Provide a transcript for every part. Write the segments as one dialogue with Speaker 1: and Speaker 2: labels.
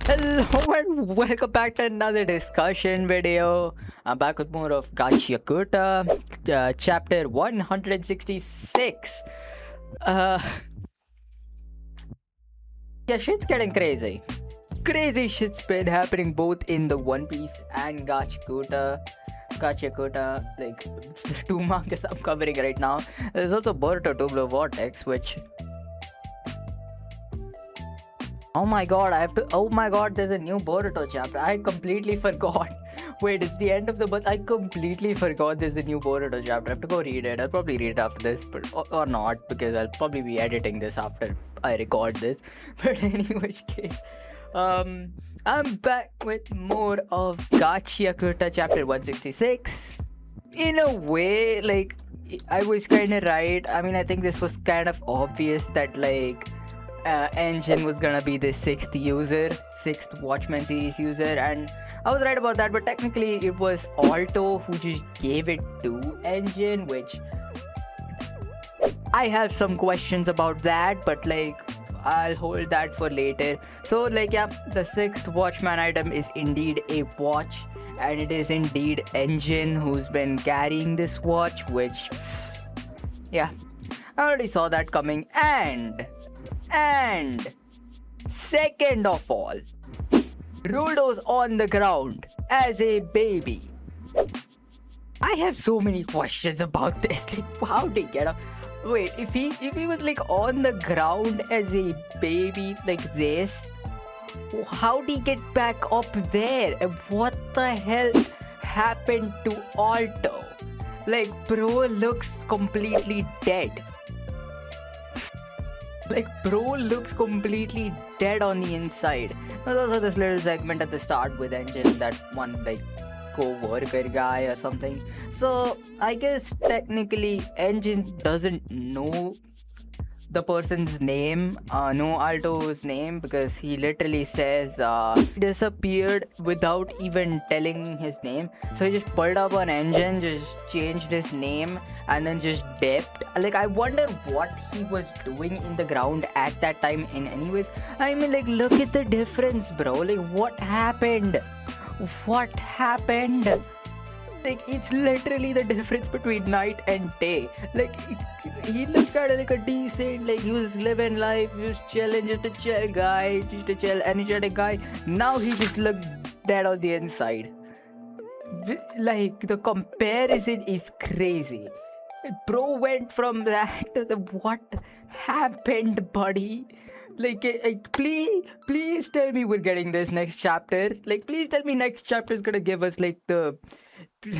Speaker 1: Hello and welcome back to another discussion video. I'm back with more of Gachiakuta, chapter 166. Yeah, shit's getting crazy. Crazy shit's been happening both in the One Piece and Gachiakuta, like the two mangas I'm covering right now. There's also Boruto Double Vortex, which oh my god, there's a new Boruto chapter. I completely forgot. Wait, it's the end of the month. I completely forgot there's a new Boruto chapter. I have to go read it. I'll probably read it after this, but or not, because I'll probably be editing this after I record this. But in any which case, I'm back with more of Gachiakuta chapter 166. In a way, like, I was kind of right. I mean, I think this was kind of obvious that, like, Enjin was gonna be the sixth Watchman series user, and I was right about that. But technically it was Alto who just gave it to Enjin, which I have some questions about that, but like I'll hold that for later. So like, yeah, the sixth Watchman item is indeed a watch, and it is indeed Enjin who's been carrying this watch, which yeah, I already saw that coming. And second of all, Rudo's on the ground as a baby. I have so many questions about this. Like, how did he get up? Wait, if he was like on the ground as a baby like this, how did he get back up there? And what the hell happened to Alto? Like, bro looks completely dead. Like, bro looks completely dead on the inside. There's also this little segment at the start with Enjin, that one like co-worker guy or something. So I guess technically Enjin doesn't know the person's name, know Alto's name, because he literally says he disappeared without even telling me his name. So he just pulled up an Enjin, just changed his name, and then just dipped. Like, I wonder what he was doing in the ground at that time in anyways. I mean, like, look at the difference, bro. Like, what happened? Like, it's literally the difference between night and day. Like, he looked at it like a decent, like, he was living life, he was chilling, just a chill guy, just a chill, energetic guy. Now he just looked dead on the inside. Like, the comparison is crazy. Bro went from that to the what happened, buddy? Like, please tell me we're getting this next chapter. Like, please tell me next chapter is gonna give us like the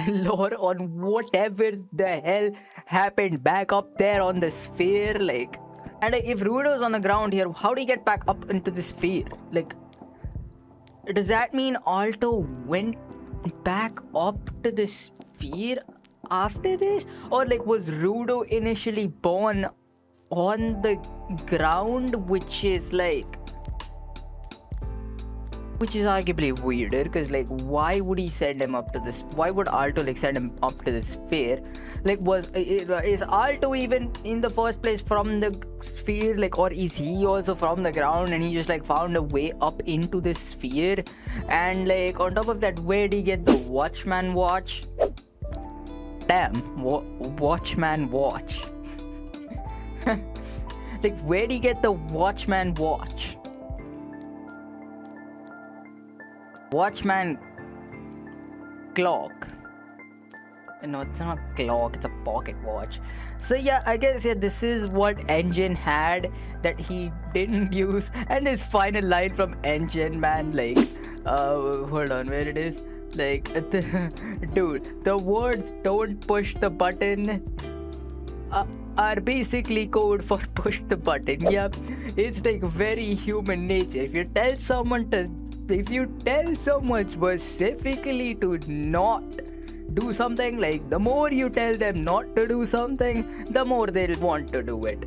Speaker 1: lore on whatever the hell happened back up there on the sphere. Like, and if Rudo's on the ground here, how do he get back up into the sphere? Like, does that mean Alto went back up to the sphere after this? Or like, was Rudo initially born on the ground, which is arguably weirder, because like, why would he send him up to this? Why would Alto like send him up to the sphere? Like, is Alto even in the first place from the sphere? Like, or is he also from the ground and he just like found a way up into the sphere? And like, on top of that, where did he get the Watchman watch? Damn, Watchman watch. Like, where did he get the Watchman watch? Watchman clock. No, it's not a clock, it's a pocket watch. So yeah, I guess yeah, this is what Enjin had that he didn't use. And this final line from Enjin, man, like, hold on, where it is? Like, dude, the words "don't push the button" are basically code for push the button. Yep, it's like very human nature. If you tell someone specifically to not do something, like, the more you tell them not to do something, the more they'll want to do it.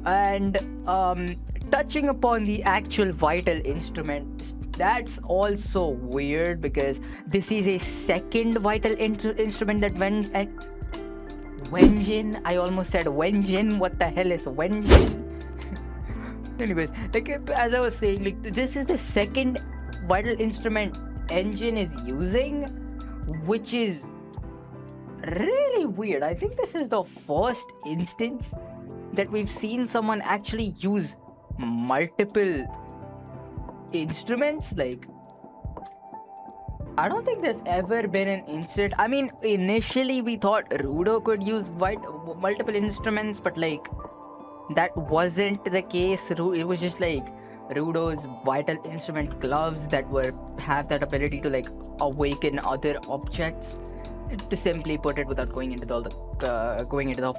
Speaker 1: And touching upon the actual vital instrument, that's also weird, because this is a second vital instrument that Wenjin. I almost said Wenjin. What the hell is Wenjin? Anyways, like, as I was saying, like, this is the second vital instrument Enjin is using, which is really weird. I think this is the first instance that we've seen someone actually use multiple instruments. Like, I don't think there's ever been an incident. I mean, initially we thought Rudo could use multiple instruments, but like that wasn't the case. It was just like Rudo's vital instrument gloves that have that ability to like awaken other objects. To simply put it, without going into the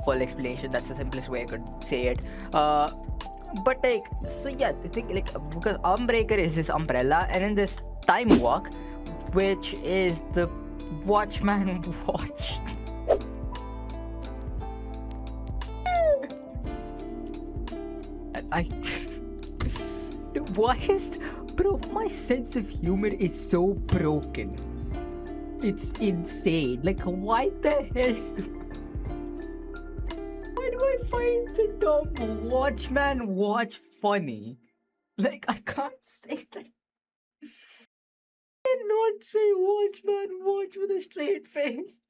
Speaker 1: full explanation, that's the simplest way I could say it. But like, so yeah, I think like because Umbreaker is this umbrella, and in this time walk, which is the Watchman watch. Why is, bro, my sense of humor is so broken. It's insane. Like, why the hell? Why do I find the term Watchman watch funny? Like, I can't say that. I cannot say Watchman watch with a straight face.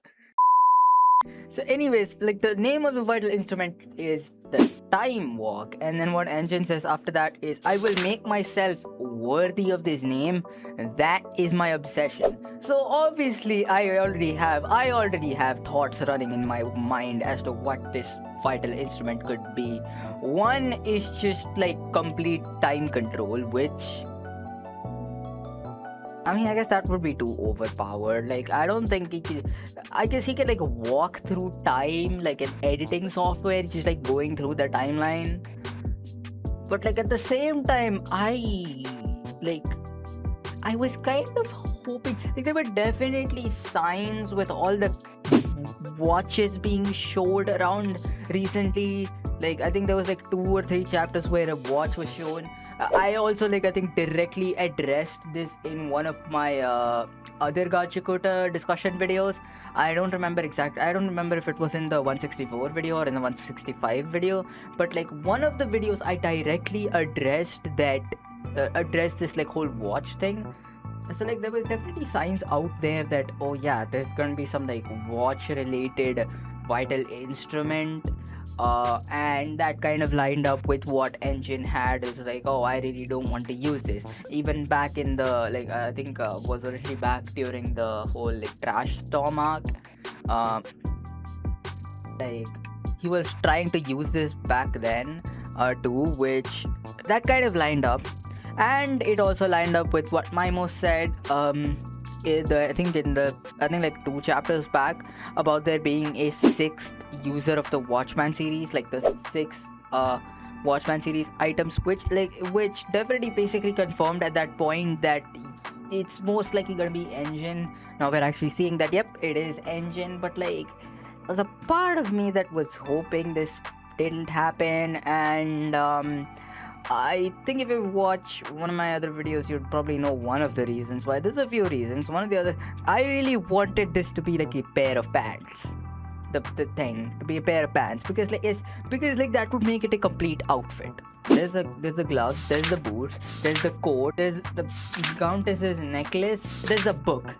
Speaker 1: So anyways, like the name of the vital instrument is the time walk, and then what Enjin says after that is, I will make myself worthy of this name, and that is my obsession. So obviously I already have thoughts running in my mind as to what this vital instrument could be. One is just like complete time control, which, I mean, I guess that would be too overpowered. Like, I don't think he could. I guess he could like walk through time like an editing software, just like going through the timeline. But like at the same time, I was kind of hoping, like, there were definitely signs with all the watches being showed around recently. Like, I think there was like 2 or 3 chapters where a watch was shown. I also I think directly addressed this in one of my other Gachiakuta discussion videos. I don't remember if it was in the 164 video or in the 165 video, but like one of the videos I directly addressed this like whole watch thing. So like there was definitely signs out there that, oh yeah, there's gonna be some like watch related vital instrument. And that kind of lined up with what Enjin had. It was like, oh, I really don't want to use this. Even back in the like, I think was originally back during the whole like trash storm arc. Like he was trying to use this back then too, which that kind of lined up, and it also lined up with what Mimo said. I think like 2 chapters back, about there being a 6th user of the Watchman series, like the 6 Watchman series items, which definitely basically confirmed at that point that it's most likely gonna be Enjin. Now we're actually seeing that, yep, it is Enjin, but like there's a part of me that was hoping this didn't happen. And I think if you watch one of my other videos, you'd probably know one of the reasons why. There's a few reasons. One of the other, I really wanted this to be like a pair of pants. The thing to be a pair of pants, because that would make it a complete outfit. There's the gloves, there's the boots, there's the coat, there's the countess's necklace, there's the book,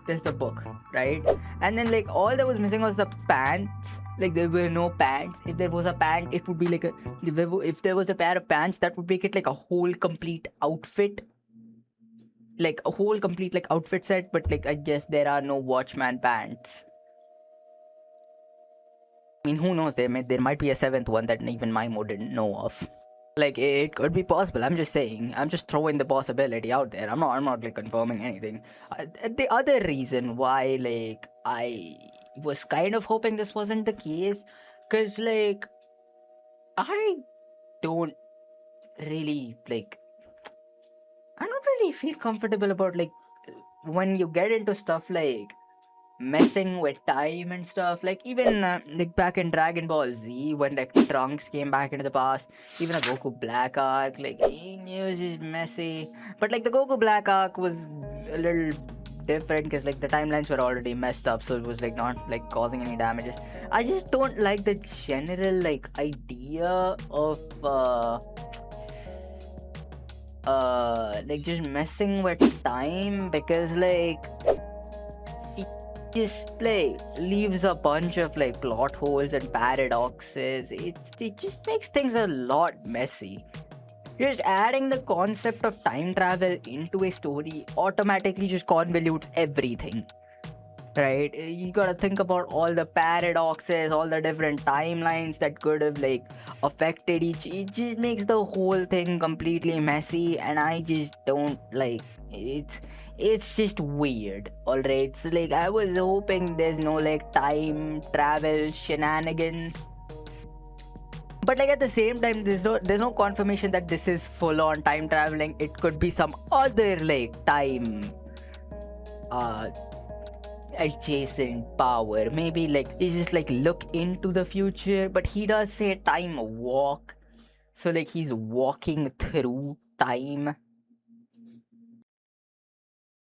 Speaker 1: right? And then like all that was missing was the pants. Like there were no pants. If there was a pant, it would be like if there was a pair of pants, that would make it like a whole complete outfit. Like a whole complete like outfit set, but like I guess there are no Watchman pants. I mean, who knows? There might be a 7th one that even Mimo didn't know of. Like, it could be possible. I'm just saying. I'm just throwing the possibility out there. I'm not like confirming anything. The other reason why like I was kind of hoping this wasn't the case, cause like I don't really feel comfortable about like when you get into stuff like messing with time and stuff. Like even like back in Dragon Ball Z, when like Trunks came back into the past, even a Goku Black arc, like he knew it was messy, but like the Goku Black arc was a little different because like the timelines were already messed up, so it was like not like causing any damages. I just don't like the general like idea of like just messing with time, because like it just like leaves a bunch of like plot holes and paradoxes. It just makes things a lot messy. Just adding the concept of time travel into a story automatically just convolutes everything, right? You gotta think about all the paradoxes, all the different timelines that could have like affected each. It just makes the whole thing completely messy, and I just don't like it's just weird. All right, so like I was hoping there's no like time travel shenanigans, but like at the same time there's no confirmation that this is full on time traveling. It could be some other like time uh adjacent power. Maybe like it's just like look into the future, but he does say time walk, so like he's walking through time,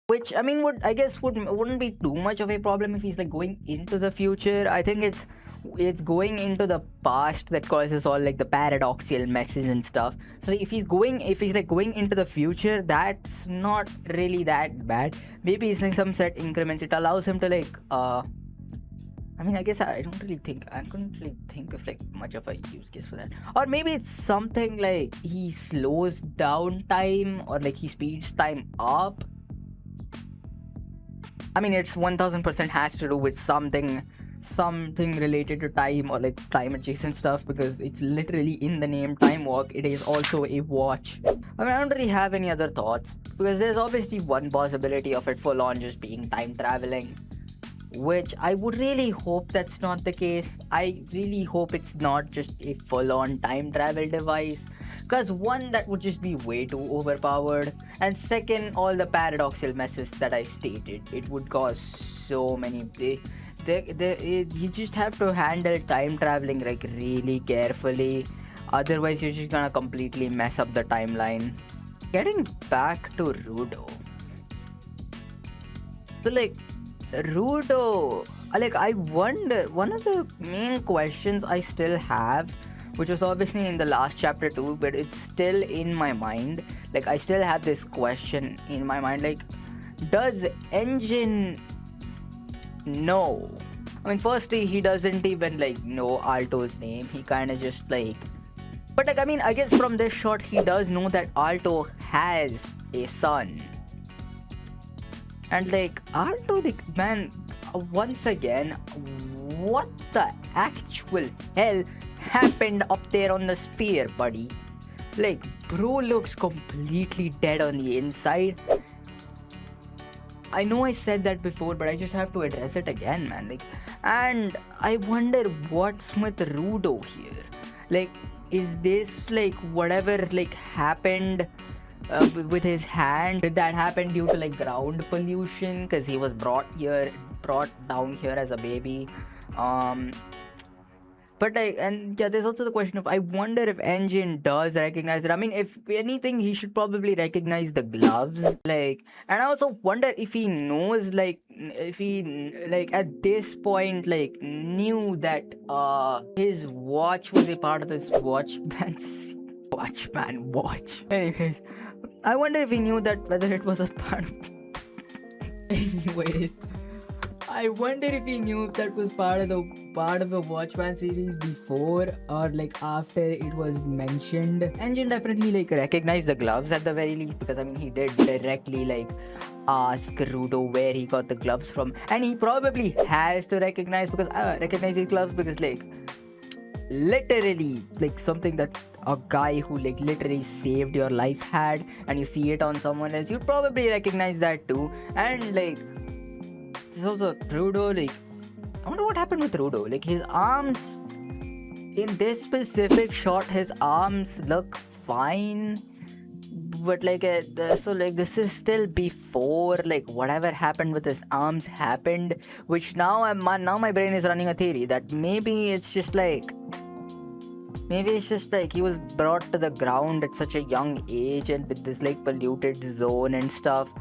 Speaker 1: which I mean wouldn't be too much of a problem if he's like going into the future. I think it's going into the past that causes all like the paradoxical messes and stuff. So like, if he's like going into the future, that's not really that bad. Maybe it's like some set increments. It allows him to like I mean, I guess I couldn't really think of like much of a use case for that. Or maybe it's something like he slows down time, or like he speeds time up. I mean, it's 1000% has to do with something related to time, or like time adjacent stuff, because it's literally in the name time walk. It is also a watch. I mean, I don't really have any other thoughts, because there's obviously one possibility of it full on just being time traveling, which I would really hope that's not the case. I really hope it's not just a full on time travel device, because one, that would just be way too overpowered, and second, all the paradoxical messes that I stated, it would cause so many. You just have to handle time traveling like really carefully, otherwise you're just gonna completely mess up the timeline. Getting back to Rudo, so like Rudo, like I wonder, one of the main questions I still have, which was obviously in the last chapter too, but it's still in my mind. Like I still have this question in my mind, like, does Enjin know? I mean, firstly, he doesn't even like know Alto's name. He kind of just like, but like I mean, I guess from this shot he does know that Alto has a son. And like Alto, like, man, once again, what the actual hell happened up there on the sphere, buddy? Like, bro looks completely dead on the inside. I know I said that before, but I just have to address it again, man. Like, and I wonder what's with Rudo here. Like, is this like whatever like happened with his hand? Did that happen due to like ground pollution? Because he was brought down here as a baby. But like, and yeah, there's also the question of, I wonder if Enjin does recognize it. I mean, if anything, he should probably recognize the gloves. Like, and I also wonder if he knows, like, if he like at this point like knew that his watch was a part of this watchman's watchman watch. Anyways, I wonder if he knew that, whether it was a part of anyways, I wonder if he knew if that was part of the Watchman series before or like after it was mentioned. Enjin definitely like recognized the gloves at the very least, because I mean he did directly like ask Rudo where he got the gloves from, and he probably has to recognize his gloves, because like literally like something that a guy who like literally saved your life had, and you see it on someone else, you'd probably recognize that too. And like there's also Rudo, like I wonder what happened with Rudo. Like his arms in this specific shot, his arms look fine, but like so like this is still before like whatever happened with his arms happened, which now my brain is running a theory that maybe it's just like he was brought to the ground at such a young age, and with this like polluted zone and stuff,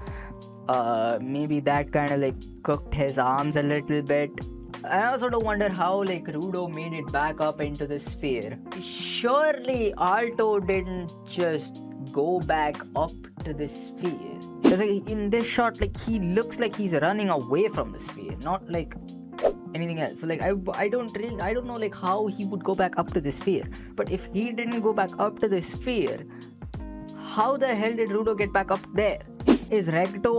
Speaker 1: maybe that kind of like cooked his arms a little bit. I also do wonder how like Rudo made it back up into the sphere. Surely Alto didn't just go back up to the sphere? Because like, in this shot, like he looks like he's running away from the sphere, not like anything else. So like I don't know like how he would go back up to the sphere. But if he didn't go back up to the sphere, how the hell did Rudo get back up there? Was Recto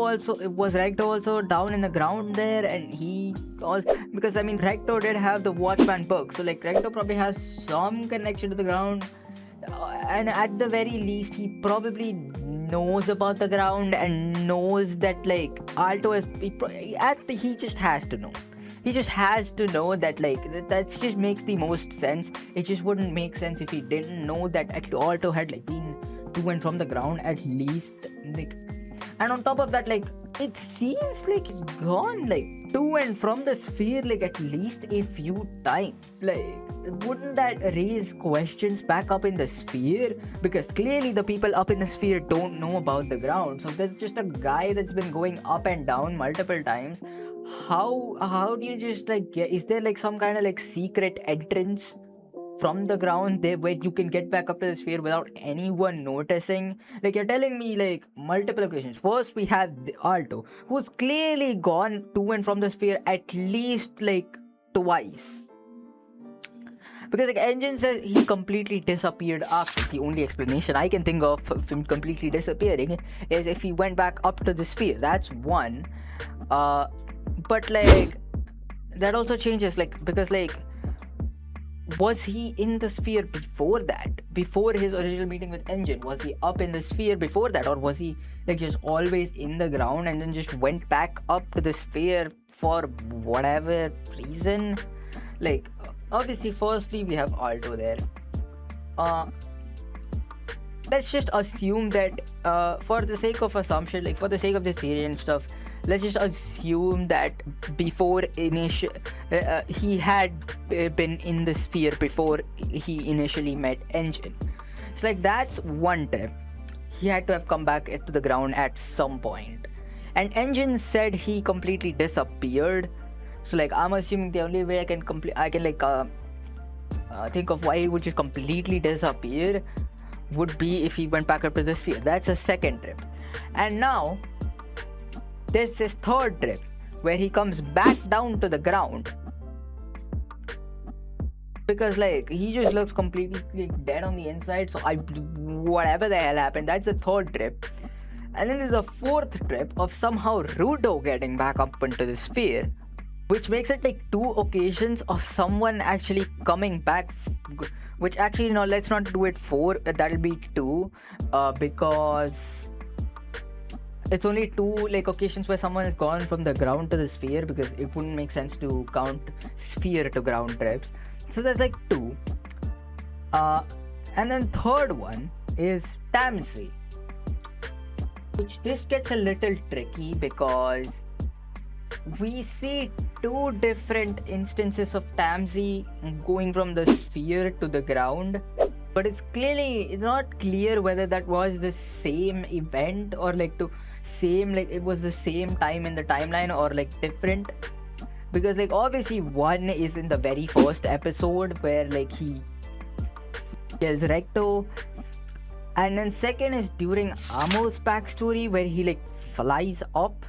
Speaker 1: also down in the ground there? And he also, because I mean Recto did have the Watchman book, so like Recto probably has some connection to the ground, and at the very least he probably knows about the ground and knows that like Alto is he just has to know. He just has to know that like that just makes the most sense. It just wouldn't make sense if he didn't know that Alto had like been to and from the ground at least, like. And on top of that, like, it seems like he's gone, like, to and from the sphere, like, at least a few times. Like, wouldn't that raise questions back up in the sphere? Because clearly the people up in the sphere don't know about the ground. So if there's just a guy that's been going up and down multiple times, how do you just, like, is there, like, some kind of, like, secret entrance from the ground there where you can get back up to the sphere without anyone noticing? Like, you're telling me like multiple occasions. First we have the Alto, who's clearly gone to and from the sphere at least like twice, because like Enjin says he completely disappeared after. The only explanation I can think of him completely disappearing is if he went back up to the sphere. That's one. But like that also changes, like, because like, was he in the sphere before that? Before his original meeting with Enjin? Was he up in the sphere before that? Or was he like just always in the ground and then just went back up to the sphere for whatever reason? Like, obviously, firstly, we have Alto there. Let's just assume that, for the sake of assumption, like for the sake of this theory and stuff, let's just assume that before he had been in the sphere before he initially met Enjin. It's like that's one trip. He had to have come back to the ground at some point. And Enjin said he completely disappeared. So like I'm assuming the only way I can think of why he would just completely disappear would be if he went back up to the sphere. That's a second trip. And now there's this third trip where he comes back down to the ground, because like he just looks completely like dead on the inside. So whatever the hell happened, that's the third trip. And then there's a fourth trip of somehow Rudo getting back up into the sphere, which makes it like two occasions of someone actually coming back, which actually, no, let's not do it four, that'll be two, because it's only two like occasions where someone has gone from the ground to the sphere, because it wouldn't make sense to count sphere to ground trips. So there's like two. And then third one is Tamsi, which this gets a little tricky because we see two different instances of Tamsi going from the sphere to the ground, but it's not clear whether that was the same event or like it was the same time in the timeline or like different. Because like obviously one is in the very first episode where like he kills Recto, and then second is during Amo's backstory where he like flies up,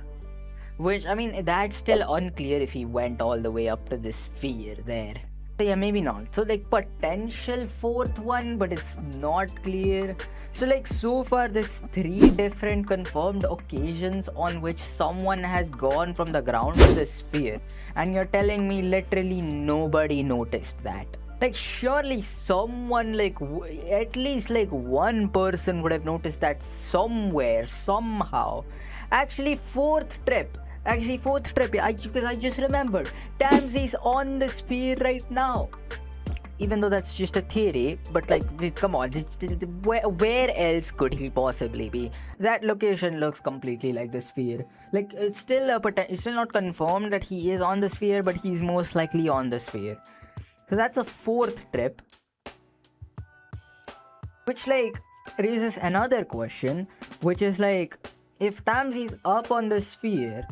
Speaker 1: which I mean that's still unclear if he went all the way up to the sphere there. So yeah, maybe not. So like potential fourth one, but it's not clear. So like so far there's three different confirmed occasions on which someone has gone from the ground to the sphere, and you're telling me literally nobody noticed that? Like surely someone, like at least like one person would have noticed that somewhere, somehow. Actually fourth trip, because I just remembered Tamsi's on the sphere right now. Even though that's just a theory, but like come on, where else could he possibly be? That location looks completely like the sphere. Like it's still not confirmed that he is on the sphere, but he's most likely on the sphere. So that's a fourth trip, which like raises another question, which is like, if Tamsi's up on the sphere,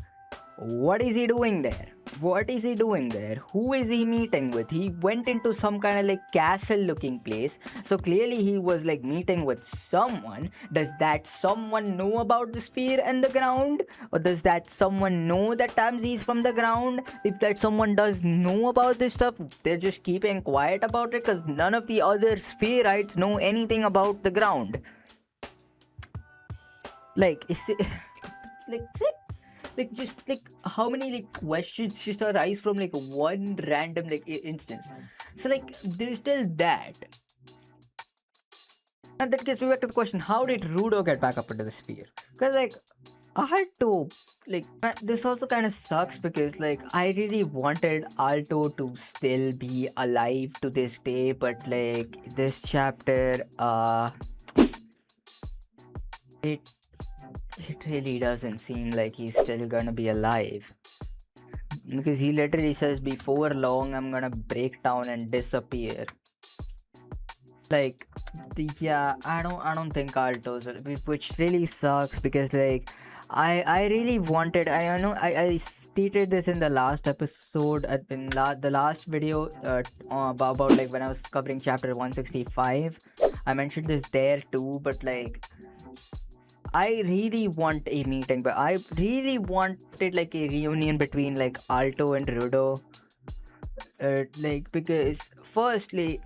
Speaker 1: what is he doing there? What is he doing there? Who is he meeting with? He went into some kind of like castle looking place. So clearly he was like meeting with someone. Does that someone know about the sphere and the ground? Or does that someone know that Tamsi is from the ground? If that someone does know about this stuff, they're just keeping quiet about it because none of the other spherites know anything about the ground. Like, is it like just like how many like questions just arise from like one random like instance? So like there's still that. And that gets me back to the question, how did Rudo get back up into the sphere? Because like Alto, like this also kind of sucks because like I really wanted Alto to still be alive to this day, but like this chapter it really doesn't seem like he's still gonna be alive, because he literally says before long I'm gonna break down and disappear. Like yeah, I don't think Alto's, which really sucks because like I really wanted, I know I stated this in the last episode, in the last video about like when I was covering chapter 165. I mentioned this there too, but like I really want a meeting, but I really wanted like a reunion between like Alto and Rudo. Like because firstly,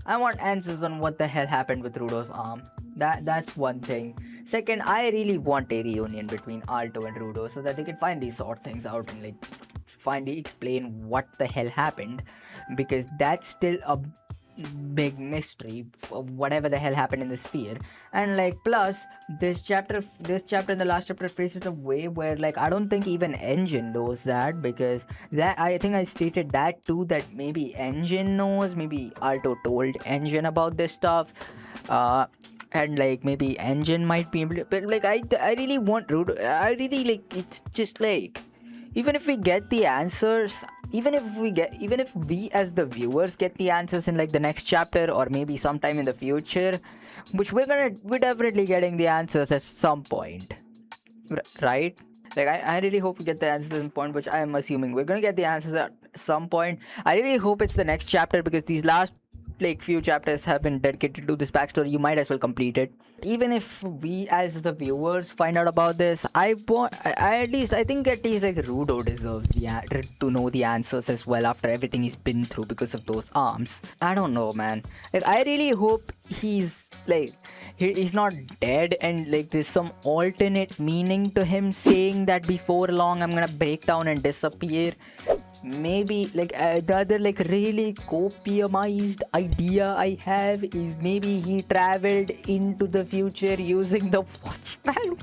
Speaker 1: I want answers on what the hell happened with Rudo's arm. That's one thing. Second, I really want a reunion between Alto and Rudo so that they can finally sort things out and like finally explain what the hell happened, because that's still a big mystery for whatever the hell happened in the sphere. And like plus this chapter in the last chapter phrased it a way where like I don't think even Enjin knows that, because that I think I stated that too, that maybe Enjin knows, maybe Alto told Enjin about this stuff, and like maybe Enjin might be able to, but like I really want Rudo. I really like, it's just like even if we get the answers, even if we as the viewers get the answers in like the next chapter or maybe sometime in the future, which we're definitely getting the answers at some point, right? Like I really hope we get the answers at some point, which I am assuming we're gonna get the answers at some point. I really hope it's the next chapter, because these last like few chapters have been dedicated to this backstory. You might as well complete it. Even if we as the viewers find out about this, I think at least like Rudo deserves to know the answers as well after everything he's been through because of those arms. I don't know, man. Like I really hope he's like he's not dead and like there's some alternate meaning to him saying that before long I'm gonna break down and disappear. Maybe like the other like really copiumized idea I have is maybe he traveled into the future using the Watchman.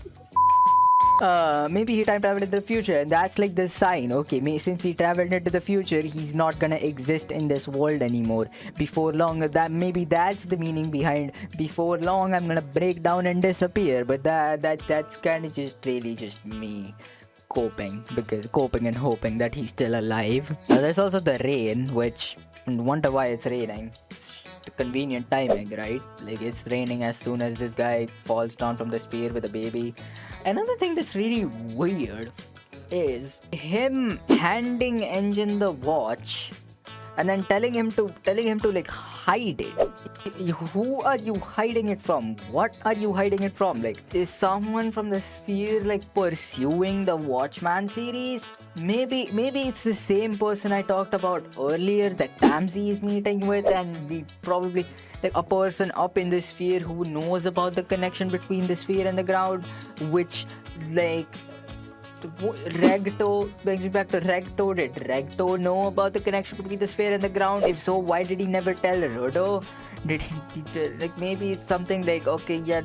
Speaker 1: Maybe he time traveled into the future, and that's like the sign. Okay, since he traveled into the future, he's not gonna exist in this world anymore. Before long, that's the meaning behind before long I'm gonna break down and disappear. But that's kind of just really just me coping and hoping that he's still alive. There's also the rain, which wonder why it's raining. It's convenient timing, right? Like it's raining as soon as this guy falls down from the sphere with a baby. Another thing that's really weird is him handing Enjin the watch and then telling him to like hide it. Who are you hiding it from? What are you hiding it from? Like, is someone from the sphere like pursuing the Watchman series? Maybe it's the same person I talked about earlier that Tamsi is meeting with, and the probably like a person up in the sphere who knows about the connection between the sphere and the ground, which like Regto brings me back to Regto. Did Regto know about the connection between the sphere and the ground? If so, why did he never tell Rudo? Did like maybe it's something like, okay, yeah,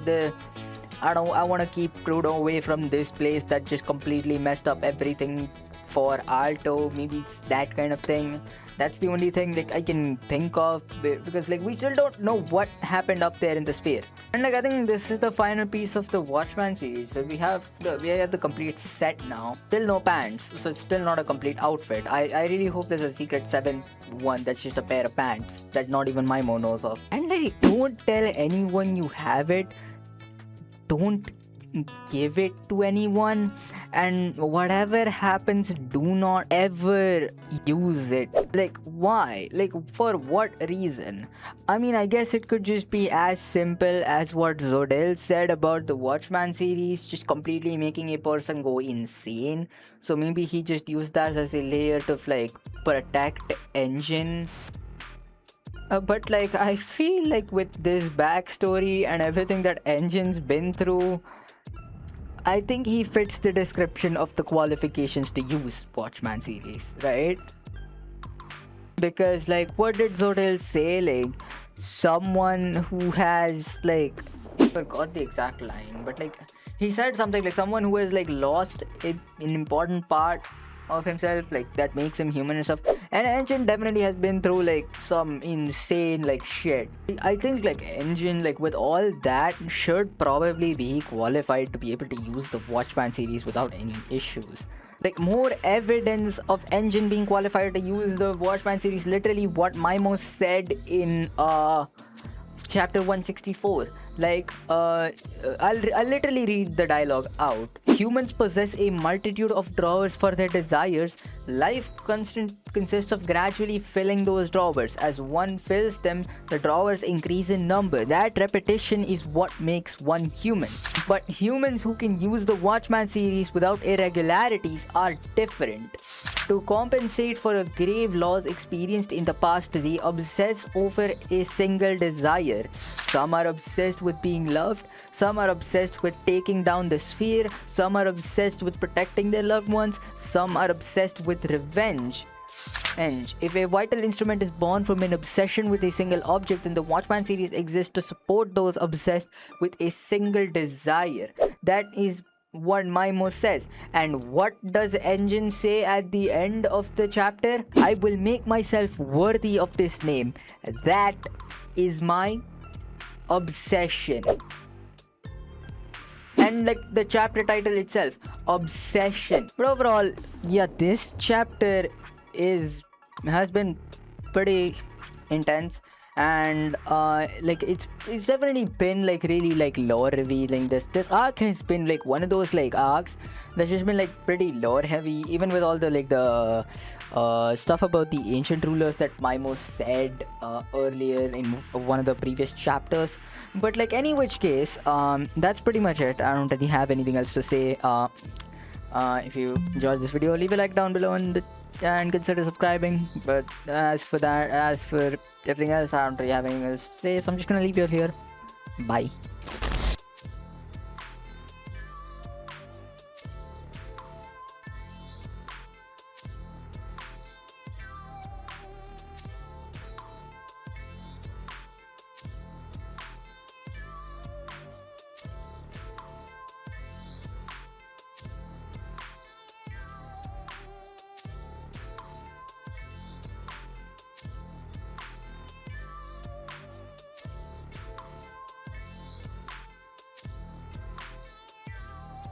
Speaker 1: I want to keep Rudo away from this place that just completely messed up everything for Alto. Maybe it's that kind of thing. That's the only thing like I can think of, because like we still don't know what happened up there in the sphere. And like I think this is the final piece of the Watchman series. So we have the complete set now. Still no pants, so it's still not a complete outfit. I really hope there's a secret 7th one that's just a pair of pants that not even Maimo knows of. And like don't tell anyone you have it. Don't give it to anyone, and whatever happens, do not ever use it. Like, why? Like, for what reason? I mean, I guess it could just be as simple as what Zodel said about the Watchman series, just completely making a person go insane. So maybe he just used that as a layer to like protect Enjin. But like, I feel like with this backstory and everything that Enjin's been through, I think he fits the description of the qualifications to use Watchman series, right? Because like, what did Zodel say? Like, someone who has like, I forgot the exact line, but like, he said something like someone who has like lost an important part of himself, like that makes him human and stuff. And Enjin definitely has been through like some insane like shit. I think like Enjin, like with all that, should probably be qualified to be able to use the Watchman series without any issues. Like, more evidence of Enjin being qualified to use the Watchman series, literally what Maimos said in chapter 164. Like, I'll literally read the dialogue out. Humans possess a multitude of drawers for their desires. Life consists of gradually filling those drawers. As one fills them, the drawers increase in number. That repetition is what makes one human. But humans who can use the Watchman series without irregularities are different. To compensate for a grave loss experienced in the past, they obsess over a single desire. Some are obsessed with being loved, some are obsessed with taking down the sphere, some are obsessed with protecting their loved ones, some are obsessed with revenge. And if a vital instrument is born from an obsession with a single object, then the Watchman series exists to support those obsessed with a single desire. That is what Maimos says. And what does Enjin say at the end of the chapter? I will make myself worthy of this name. That is my obsession. And like the chapter title itself, obsession. But overall, yeah, this chapter has been pretty intense, and like it's definitely been like really like lore revealing. This arc has been like one of those like arcs that's just been like pretty lore heavy, even with all the like the stuff about the ancient rulers that Maimos said earlier in one of the previous chapters. But like, any which case, that's pretty much it. I don't really have anything else to say. If you enjoyed this video, leave a like down below and consider subscribing. But as for everything else, I don't really have anything else to say, so I'm just gonna leave you here. Bye.